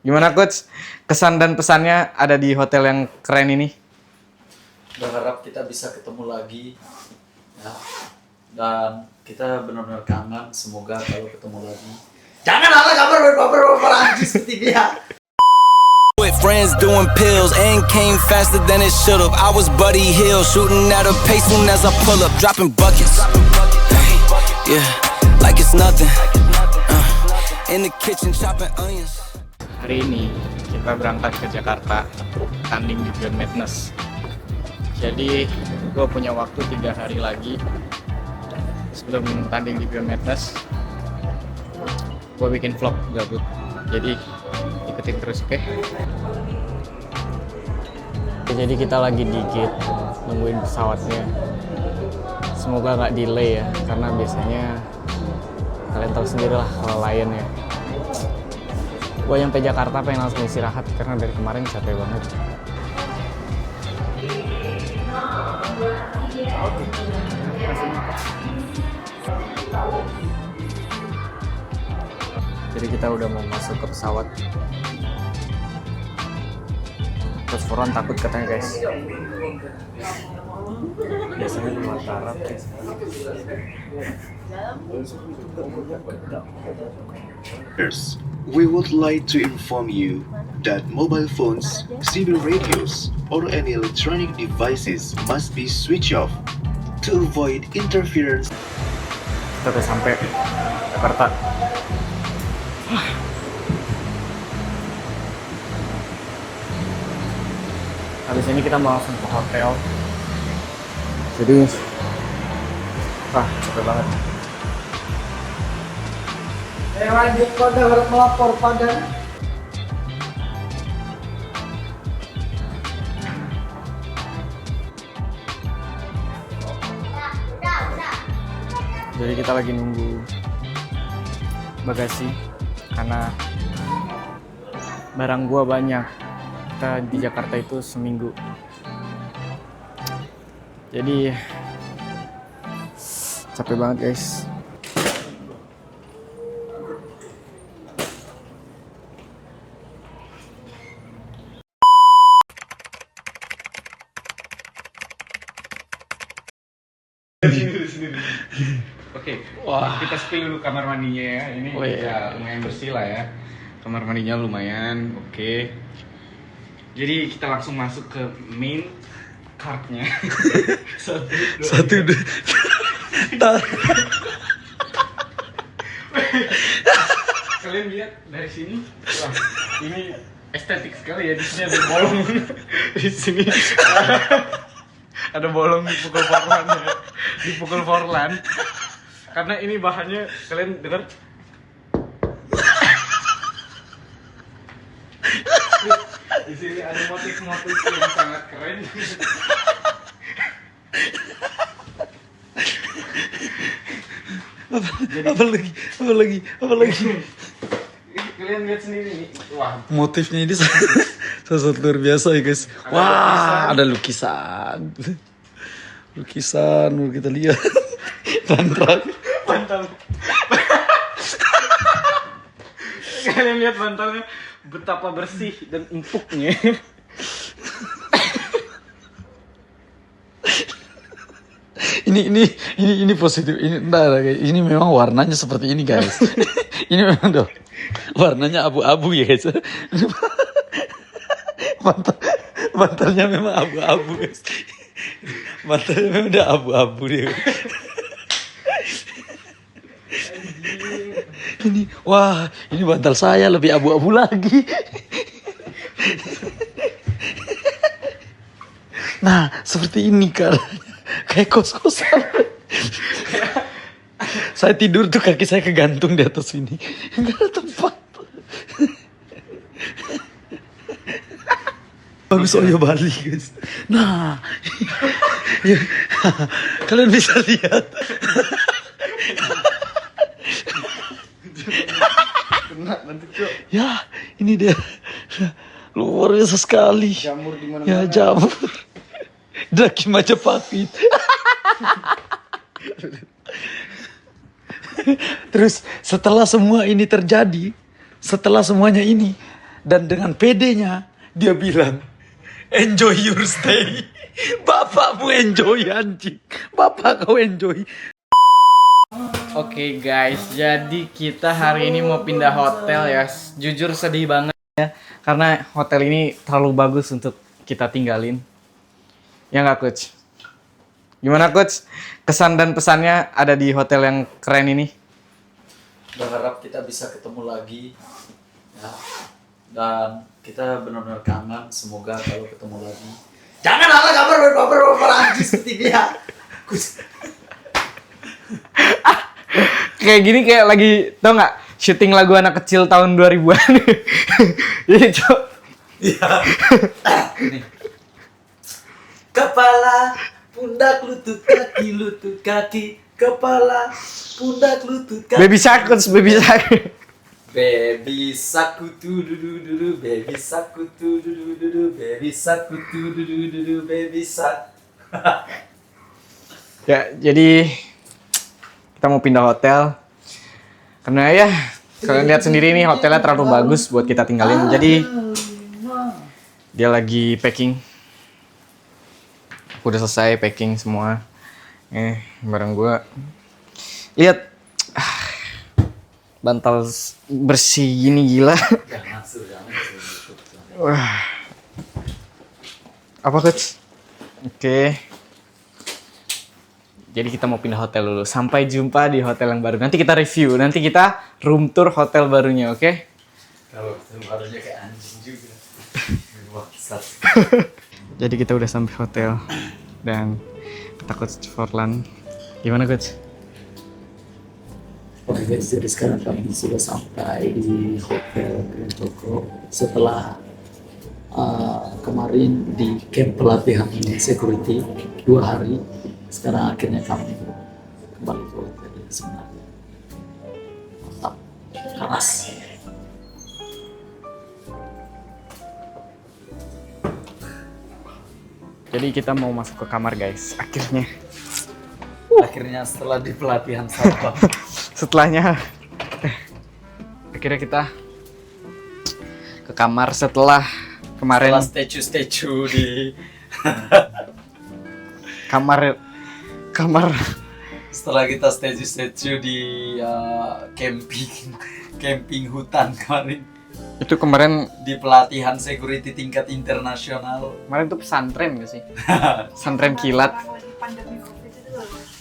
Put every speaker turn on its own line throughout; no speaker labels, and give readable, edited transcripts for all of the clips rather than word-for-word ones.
Gimana Coach? Kesan dan pesannya ada di hotel yang keren ini?
Berharap kita bisa ketemu lagi ya. Dan kita benar-benar kangen, semoga kalau ketemu lagi. Jangan ala kabar baper anjing seperti dia.
With friends doing pills and came faster than it should've. I was Buddy Hill shooting at a pace soon as I pull up, dropping buckets. Yeah, like it's nothing. In the kitchen chopping onions.
Hari ini kita berangkat ke Jakarta, tanding di Beyond Madness. Jadi gue punya waktu 3 hari lagi sebelum tanding di Beyond Madness. Gue bikin vlog gabut, jadi ikutin terus, oke? Jadi kita lagi di gate nungguin pesawatnya. Semoga nggak delay ya, karena biasanya kalian tahu sendiri lah kalau Lion ya. Gue nyampe Jakarta pengen langsung istirahat karena dari kemarin capek banget. Jadi kita udah mau masuk ke pesawat. Terus Foron takut katanya guys. Biasanya di Mataram.
We would like to inform you that mobile phones, CB radios, or any electronic devices must be switched off to avoid interference.
Kita udah sampai Jakarta. Habis ini kita mau langsung ke hotel. Jadi, capek banget.
Wajib pada harus melapor pada.
Jadi kita lagi nunggu bagasi karena barang gua banyak. Kita di Jakarta itu seminggu. Jadi capek banget guys. Oke, kita spill dulu kamar mandinya ya. Ini ya lumayan bersih lah ya. Kamar mandinya lumayan, oke. Jadi kita langsung masuk ke main cardnya. Satu dua. Kalian lihat dari sini, wah ini estetik sekali ya. Di sini ada bolong. Di sini ada bolong dipukul Forlan ya. Dipukul Forlan. Karena ini bahannya kalian dengar. Di sini ada motif-motif yang sangat keren. Apa lagi? Kalian lihat sendiri nih. Wah,
motifnya ini sangat luar biasa ya guys. Wah, ada lukisan. Baru kita lihat.
bantal. Kalian lihat bantalnya betapa bersih dan empuknya.
Ini positif. Ini memang warnanya seperti ini guys. Ini memang dong. Warnanya abu-abu ya guys. Bantalnya memang abu-abu guys. Bantalnya memang udah abu-abu dia. Ini bantal saya lebih abu-abu lagi. Nah, seperti ini kan. Kayak kos-kosan. Saya tidur tuh kaki saya kegantung di atas ini. Enggak ada tempat. Bagus Oyo Bali guys. Nah, kalian bisa lihat. Ya, ini dia. Luar biasa sekali.
Jamur di mana-mana.
Ya, jamur. Daki Majapahit. Terus setelah semua ini terjadi, setelah semuanya ini, Dan dengan pedenya dia bilang, enjoy your stay. Bapakmu enjoy anjing. Bapak kau enjoy.
Oke guys, jadi kita hari ini mau pindah hotel ya. Jujur sedih banget ya, karena hotel ini terlalu bagus untuk kita tinggalin. Ya nggak Coach? Gimana Coach? Kesan dan pesannya ada di hotel yang keren ini?
Berharap kita bisa ketemu lagi ya. Dan kita benar-benar kangen, semoga kalau ketemu lagi. Jangan ala kabar anjing seperti dia.
Kayak gini kayak lagi, tau nggak? Syuting lagu anak kecil tahun 2000-an. Jadi Cok.
Iya. Ini. Kepala, pundak, lutut kaki, kepala, pundak, lutut kaki.
Baby Shark Coach, Baby Shark.
Baby sakutu dudu, baby sakutu dudu, baby sakutu dudu, baby sak.
Ya, jadi kita mau pindah hotel. Karena ya, kalian lihat sendiri nih hotelnya terlalu bagus buat kita tinggalin. Jadi dia lagi packing. Aku udah selesai packing semua. Barang gua. Lihat. Bantal bersih gini gila.
Jangan
Wah. Apa Coach? Oke. Jadi kita mau pindah hotel dulu. Sampai jumpa di hotel yang baru. Nanti kita review. Nanti kita room tour hotel barunya, oke?
Kalau barunya kayak anjing juga.
Jadi kita udah sampai hotel dan kata Coach Forlan. Gimana Coach?
Oke guys, jadi sekarang kami sudah sampai di Hotel Grand Toko setelah kemarin di camp pelatihan security 2 hari. Sekarang akhirnya kami kembali ke hotel yang sebenarnya. Mantap, keras.
Jadi kita mau masuk ke kamar guys, akhirnya.
Akhirnya setelah di pelatihan satpam.
Setelahnya, akhirnya kita ke kamar setelah kemarin.
Setelah statue di
kamar
setelah kita statue di camping hutan kemarin.
itu kemarin
Di pelatihan security tingkat internasional.
kemarin tuh pesantren gak sih? Pesantren kilat.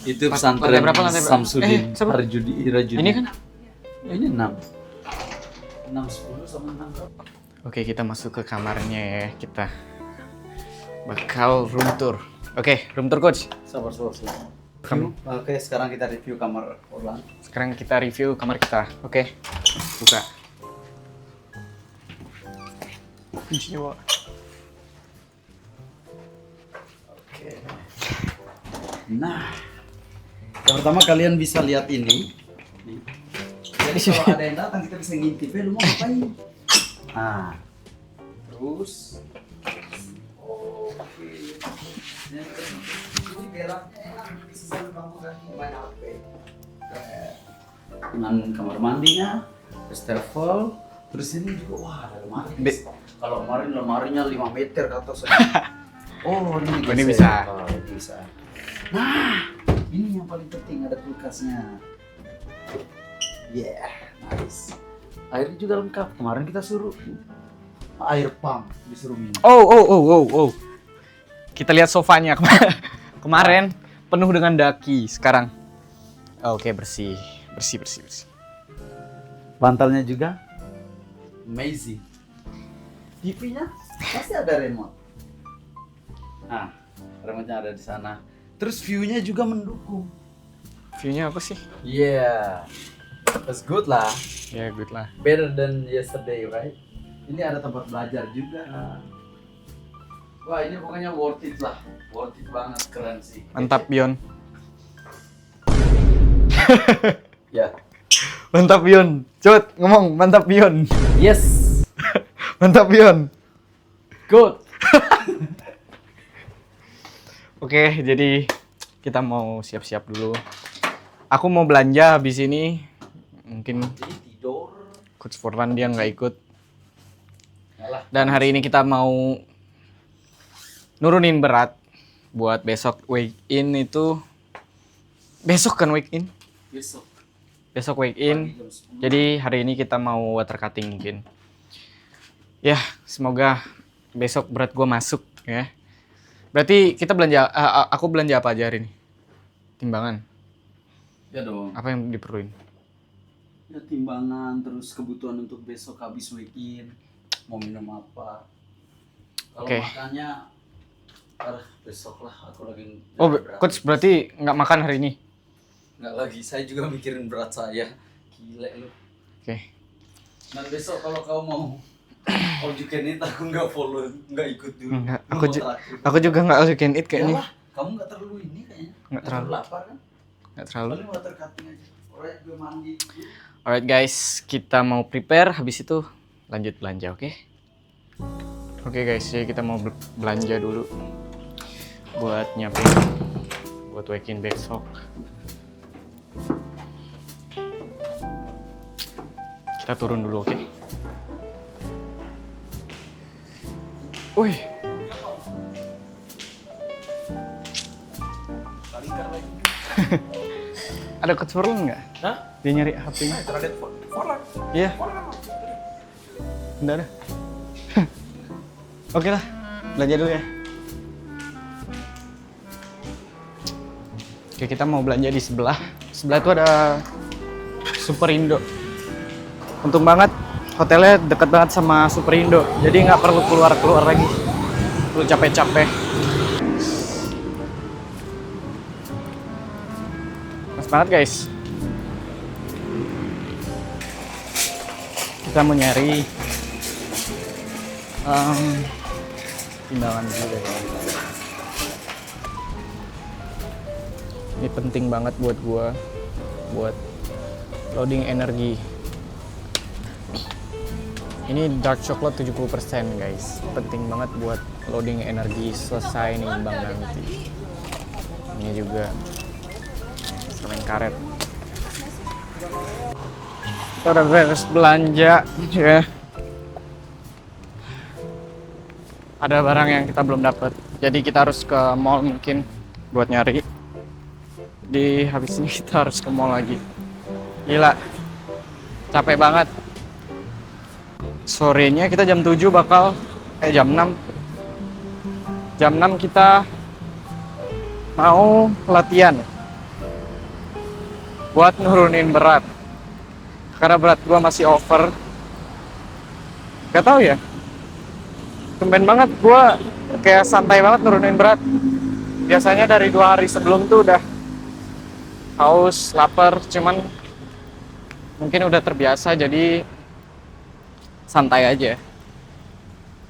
Itu
Lantai
pesantren
berapa, lantai berapa?
Samsudin
Siapa?
Irajudi.
Ini kan?
Ini 6 10 sama 6.
Oke, kita masuk ke kamarnya ya. Kita bakal room tour. Oke, room tour Coach.
Sabar.
Kamu.
Oke, sekarang kita review kamar Orlan.
Sekarang kita review kamar kita. Oke, buka. Kuncinya, Wak.
Oke. Nah, yang pertama kalian bisa lihat ini. Nih. Jadi kalau ada yang datang kita bisa ngintip, lu mau ngapain? Nah, terus. Oke. Ini beraknya enak, bisa sambil bangun lagi main HP. Dengan kamar mandinya, wastafel, terus ini juga wah ada lemari. Kalau kemarin lemarinya 5 meter ke atas. Oh, ini
bisa.
Oh, ini bisa. Nah, ini yang paling penting, ada kulkasnya. Yeah, nice. Airnya juga lengkap. Kemarin kita suruh air pump disuruh minum.
Oh. Kita lihat sofanya kemarin penuh dengan daki. Sekarang oke, bersih.
Bantalnya juga amazing. TV-nya pasti ada remote. Nah, remote-nya ada di sana. Terus view-nya juga mendukung.
View-nya apa sih?
Yeah, that's good lah.
Ya, good lah.
Better than yesterday, right? Ini ada tempat belajar juga. Wah, ini pokoknya worth it lah. Worth it banget, keren sih.
Mantap, Bion.
Ya.
Mantap, Bion. Cepet ngomong, mantap, Bion.
Yes.
Mantap, Bion.
Good.
Oke, jadi kita mau siap-siap dulu. Aku mau belanja habis ini. Mungkin
Jadi tidur.
Coach Forlan dia nggak ikut. Dan hari ini kita mau nurunin berat buat besok weigh in itu. Besok kan weigh in? Besok weigh in. Jadi hari ini kita mau water cutting mungkin. Ya, semoga besok berat gue masuk ya. Berarti kita belanja, aku belanja apa aja hari ini? Timbangan.
Ya dong.
Apa yang diperluin?
Ya timbangan, terus kebutuhan untuk besok habis weekend, mau minum apa. Kalau
Oke.
makannya, besok lah aku lagi.
Oh,
berat.
coach berarti nggak makan hari ini?
Nggak lagi, saya juga mikirin berat saya. Gila lu.
Oke.
Dan besok kalau kau mau all you can eat, aku nggak follow, nggak ikut dulu.
Enggak,
Lu mau terakhir.
aku juga nggak all you can eat kayaknya.
Yalah, kamu nggak terlalu ini kayaknya.
Nggak terlalu.
lapar kan?
Nggak terlalu.
Paling water cutting aja. Alright, gue mandi.
Alright guys, kita mau prepare, habis itu lanjut belanja, oke? Oke guys, jadi kita mau belanja dulu buat nyiapin buat weekend besok. Kita turun dulu, oke? Wih. Ada coach Forlan nggak?
Hah?
Dia nyari HP-nya.
Terhadap Forlan.
Iya. Enggak ada. Oke lah, belanja dulu ya. Oke, kita mau belanja di sebelah. Sebelah itu ada Superindo. Untung banget, hotelnya dekat banget sama Superindo. Jadi nggak perlu keluar-keluar lagi. Perlu capek-capek. Pas banget guys. Kita mau nyari timbangan dulu deh. Ini penting banget buat gua buat loading energi. Ini dark coklat 70% guys. Penting banget buat loading energi selesai nimbang nanti. Ini juga semen karet. Kita udah beres belanja ya. Ada barang yang kita belum dapat, jadi kita harus ke mall mungkin buat nyari. Di habis ini kita harus ke mall lagi. Gila, capek banget. Sorenya kita jam 7 bakal, jam 6. Jam 6 kita mau latihan buat nurunin berat. Karena berat gua masih over. Gak tau ya. Tumben banget gua kayak santai banget nurunin berat. Biasanya dari 2 hari sebelum tuh udah haus, lapar, cuman mungkin udah terbiasa jadi santai aja.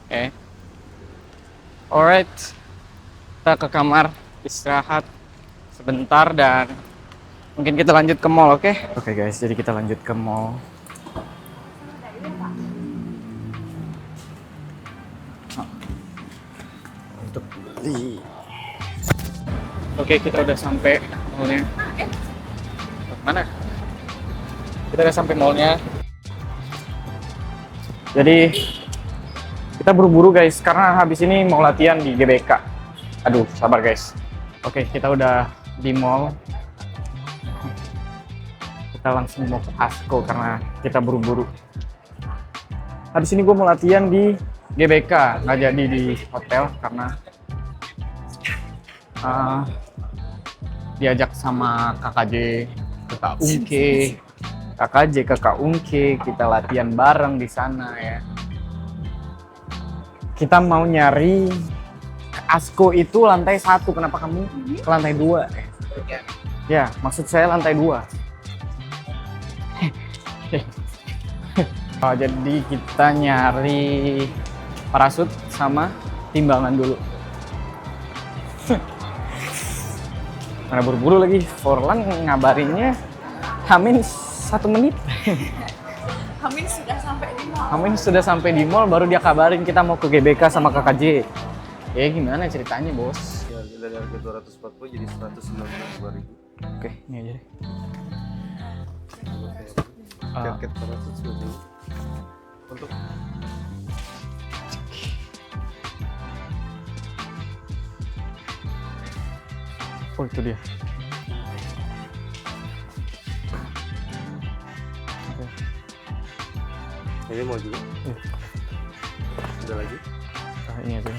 Oke. Alright. Kita ke kamar istirahat sebentar dan mungkin kita lanjut ke mall, oke? Oke guys, jadi kita lanjut ke mall. Untuk beli. Oke, kita udah sampai mallnya. Mana? Kita udah sampai mallnya. Jadi kita buru-buru guys, karena habis ini mau latihan di GBK. Aduh, sabar guys. Oke, kita udah di mall. Kita langsung mau ke Asko karena kita buru-buru. Habis ini gue mau latihan di GBK, nggak jadi di hotel karena diajak sama KKJ, Kakak Ungke, KKJ, Kakak Ungke, kita latihan bareng di sana ya. Kita mau nyari Asko itu lantai 1, kenapa kamu ke lantai 2? Ya, maksud saya lantai 2. Oh, jadi kita nyari parasut sama timbangan dulu. Karena buru-buru lagi, Forlan ngabarinnya Hamin 1 menit.
Hamin sudah sampai di mall.
Hamin sudah sampai di mall, baru dia kabarin kita mau ke GBK sama KKJ. Ya gimana ceritanya bos?
Ya, dari harga 240 jadi 192.000.
Oke, ini aja deh.
Jaket parasut 10.000. Untuk
Oh itu dia.
Ini mau juga?
Iya.
Ada lagi?
Ini aja.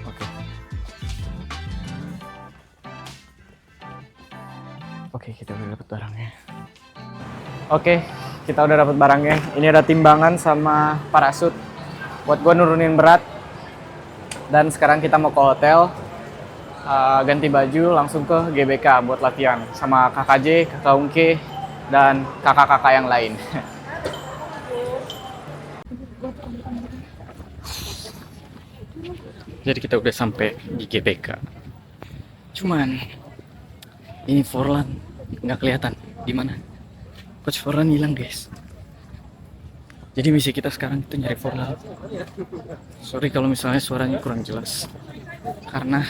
Oke. Oke, kita udah dapat barangnya. Oke, kita udah dapat barangnya. Ini ada timbangan sama parasut buat gua nurunin berat. Dan sekarang kita mau ke hotel, ganti baju, langsung ke GBK buat latihan sama KKJ, Kakak Ungke, dan kakak-kakak yang lain. Jadi kita udah sampai di GBK. Cuman ini Forlan nggak kelihatan di mana. Coach Forlan hilang, guys. Jadi misi kita sekarang itu nyari Forlan. Sorry kalau misalnya suaranya kurang jelas, karena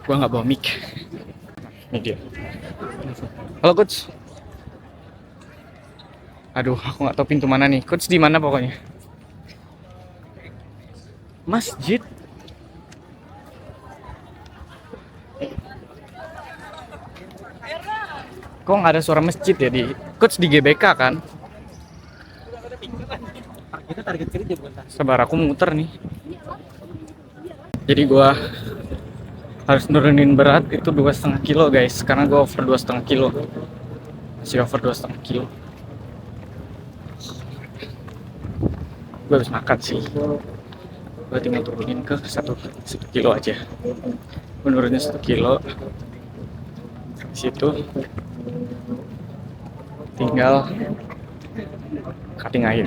gua nggak bawa mic. Ini dia. Halo Coach. Aduh, aku nggak tahu pintu mana nih. Coach di mana pokoknya? Masjid. Kok nggak ada suara masjid ya di Coach di GBK kan? Sabar, aku muter nih. Jadi gua harus nurunin berat itu 2,5 kilo guys, karena gua over 2,5 kilo. Masih over 2,5 kilo. Gua harus makan sih. Gue tinggal turunin ke 1 kilo aja. Gue nurunin 1 kilo. Di situ tinggal cutting air.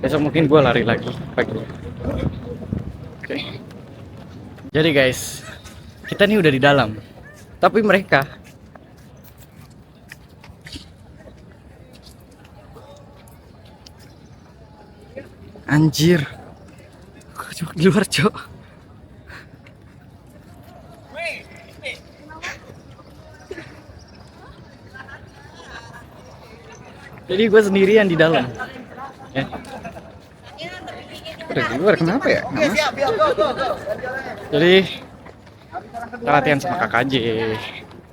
Besok mungkin gue lari lagi pagi. Oke. Jadi guys, kita nih udah di dalam, tapi mereka anjir, cok di luar cok. Jadi gue sendirian di dalam. Ya. Udah di luar kenapa ya? Jadi kita latihan sama KKJ,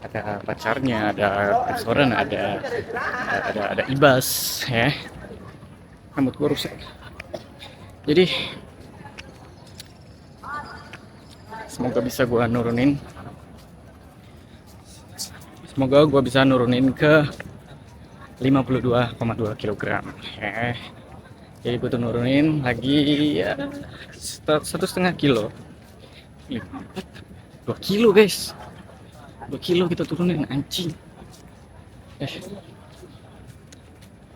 ada pacarnya, ada restoran, ada Ibas, ya. Rambut gue rusak. Jadi semoga bisa gue nurunin. Semoga gue bisa nurunin ke 52,2 kg. Jadi butuh nurunin lagi ya 1,5 kilo. 2 kilo guys. 2 kilo kita turunin, anjing.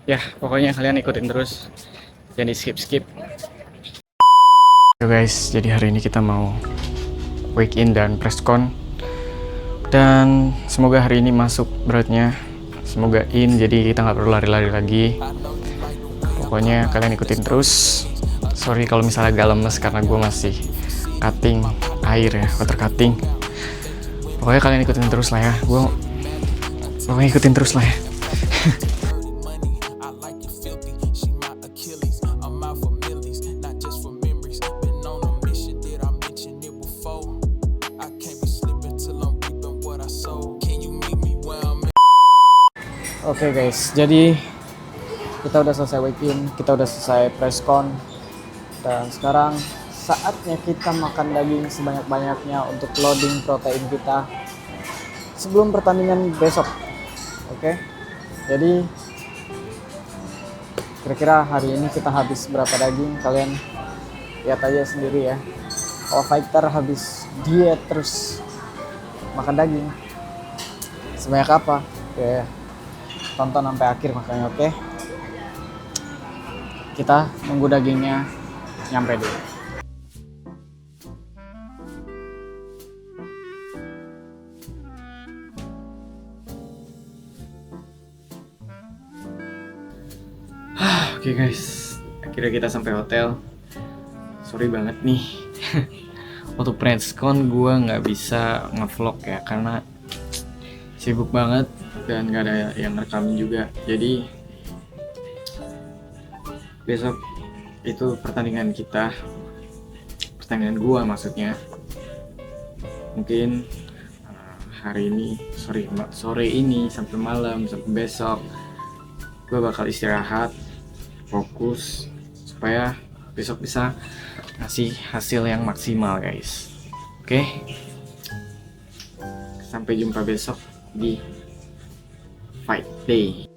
Ya pokoknya kalian ikutin terus, jangan di skip. Yo guys, jadi hari ini kita mau wake in dan press con, dan semoga hari ini masuk beratnya, semoga in, jadi kita nggak perlu lari-lari lagi. Pokoknya kalian ikutin terus. Sorry kalau misalnya agak lemes karena gue masih cutting air ya, water cutting. Pokoknya kalian ikutin terus lah ya, pokoknya ikutin terus lah ya. Oke guys, jadi kita udah selesai wake-in, kita udah selesai press con, dan sekarang saatnya kita makan daging sebanyak-banyaknya untuk loading protein kita sebelum pertandingan besok. Oke, jadi kira-kira hari ini kita habis berapa daging, kalian lihat aja sendiri ya. Kalau fighter habis diet terus makan daging sebanyak apa ya, tonton sampai akhir makanya. Oke, kita nunggu dagingnya nyampe dulu. Oke guys, akhirnya kita sampai hotel. Sorry banget nih, waktu press con gue nggak bisa ngevlog ya karena sibuk banget dan nggak ada yang rekamin juga. Jadi besok itu pertandingan kita pertandingan gua maksudnya. Mungkin hari ini, sore ini sampai malam sampai besok gua bakal istirahat, fokus supaya besok bisa ngasih hasil yang maksimal guys. Oke, sampai jumpa besok di Fight Day.